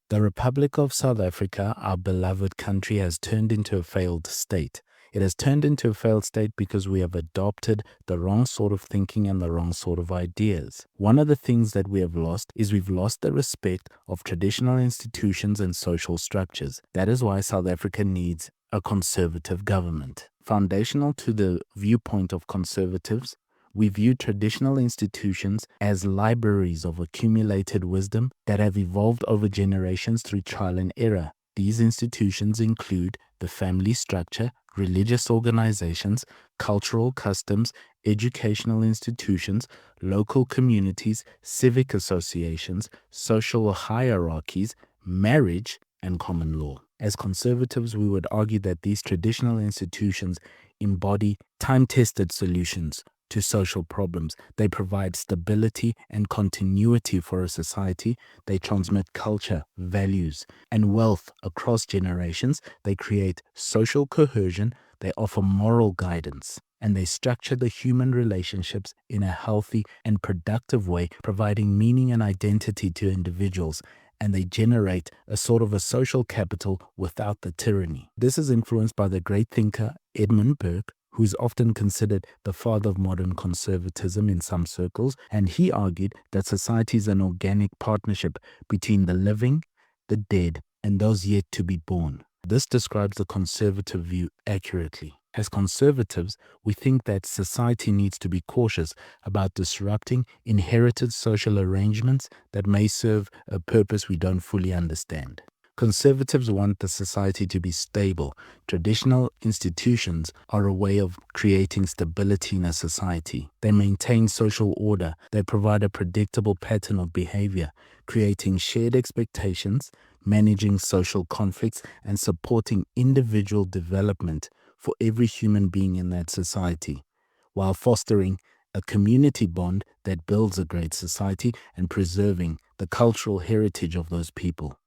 The Republic of South Africa, our beloved country, has turned into a failed state. It has turned into a failed state because we have adopted the wrong sort of thinking and the wrong sort of ideas. One of the things that we have lost is we've lost the respect of traditional institutions and social structures. That is why South Africa needs a conservative government. Foundational to the viewpoint of conservatives, we view traditional institutions as libraries of accumulated wisdom that have evolved over generations through trial and error. These institutions include the family structure, religious organizations, cultural customs, educational institutions, local communities, civic associations, social hierarchies, marriage, and common law. As conservatives, we would argue that these traditional institutions embody time-tested solutions to social problems. They provide stability and continuity for a society. They transmit culture, values, and wealth across generations. They create social cohesion. They offer moral guidance. And they structure the human relationships in a healthy and productive way, providing meaning and identity to individuals. And they generate a sort of a social capital without the tyranny. This is influenced by the great thinker Edmund Burke, who is often considered the father of modern conservatism in some circles, and he argued that society is an organic partnership between the living, the dead, and those yet to be born. This describes the conservative view accurately. As conservatives, we think that society needs to be cautious about disrupting inherited social arrangements that may serve a purpose we don't fully understand. Conservatives want the society to be stable. Traditional institutions are a way of creating stability in a society. They maintain social order. They provide a predictable pattern of behavior, creating shared expectations, managing social conflicts, and supporting individual development for every human being in that society, while fostering a community bond that builds a great society and preserving the cultural heritage of those people.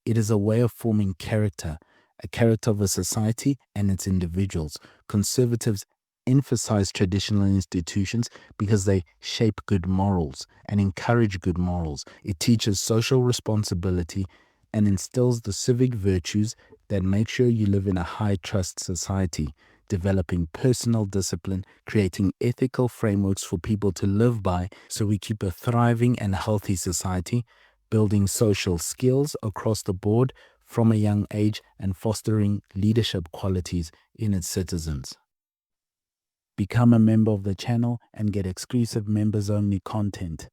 It is a way of forming character, a character of a society and its individuals. Conservatives emphasize traditional institutions because they shape good morals and encourage good morals. It teaches social responsibility and instills the civic virtues that make sure you live in a high-trust society, developing personal discipline, creating ethical frameworks for people to live by so we keep a thriving and healthy society, building social skills across the board from a young age, and fostering leadership qualities in its citizens. Become a member of the channel and get exclusive members-only content,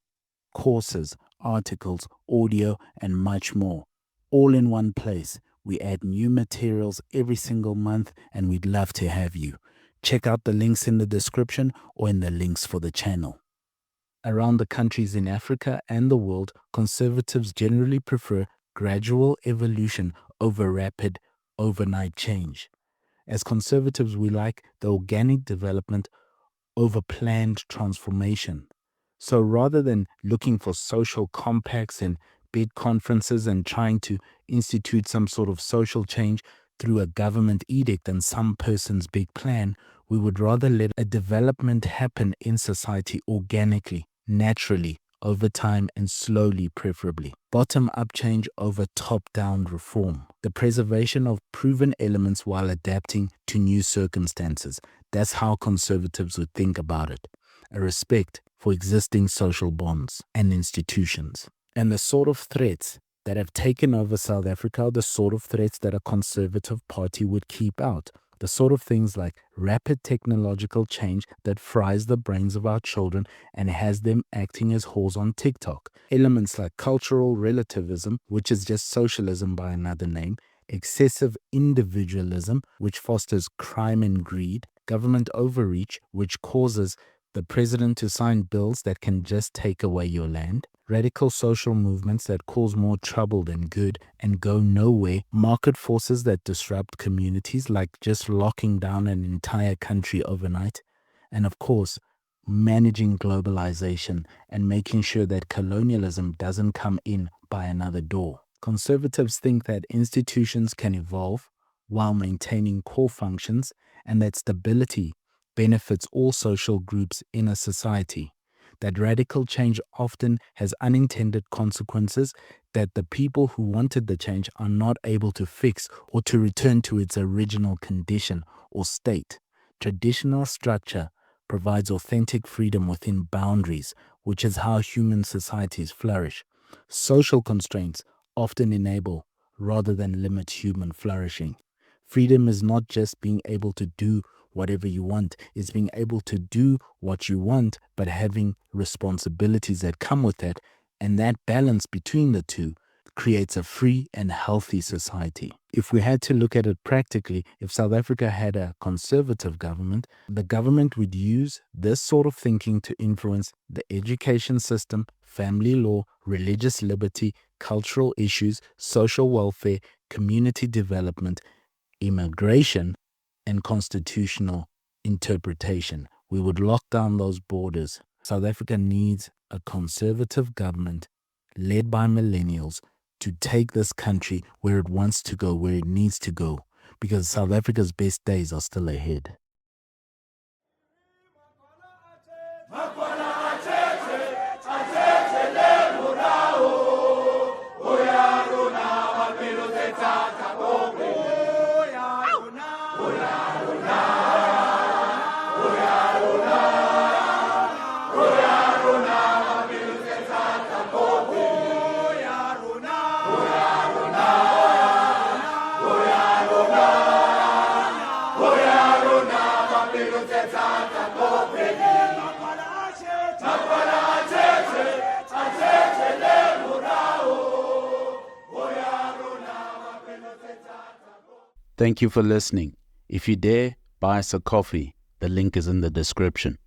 courses, articles, audio, and much more, all in one place. We add new materials every single month, and we'd love to have you. Check out the links in the description or in the links for the channel. Around the countries in Africa and the world, conservatives generally prefer gradual evolution over rapid overnight change. As conservatives, we like the organic development over planned transformation. So rather than looking for social compacts and big conferences and trying to institute some sort of social change through a government edict and some person's big plan, we would rather let a development happen in society organically, naturally, over time, and slowly, preferably. Bottom-up change over top-down reform. The preservation of proven elements while adapting to new circumstances. That's how conservatives would think about it. A respect for existing social bonds and institutions. And the sort of threats that have taken over South Africa are the sort of threats that a conservative party would keep out. The sort of things like rapid technological change that fries the brains of our children and has them acting as whores on TikTok. Elements like cultural relativism, which is just socialism by another name, excessive individualism, which fosters crime and greed, government overreach, which causes the president to sign bills that can just take away your land, radical social movements that cause more trouble than good and go nowhere, market forces that disrupt communities like just locking down an entire country overnight, and of course, managing globalization and making sure that colonialism doesn't come in by another door. Conservatives think that institutions can evolve while maintaining core functions and that stability benefits all social groups in a society, that radical change often has unintended consequences that the people who wanted the change are not able to fix or to return to its original condition or state. Traditional structure provides authentic freedom within boundaries, which is how human societies flourish. Social constraints often enable rather than limit human flourishing. Freedom is not just being able to do whatever you want, it's being able to do what you want, but having responsibilities that come with that. And that balance between the two creates a free and healthy society. If we had to look at it practically, if South Africa had a conservative government, the government would use this sort of thinking to influence the education system, family law, religious liberty, cultural issues, social welfare, community development, immigration, and constitutional interpretation. We would lock down those borders. South Africa needs a conservative government led by millennials to take this country where it wants to go, where it needs to go, because South Africa's best days are still ahead. Magwala, cheche, Hoya Rona, Thank you for listening. If you dare, buy us a coffee. The link is in the description.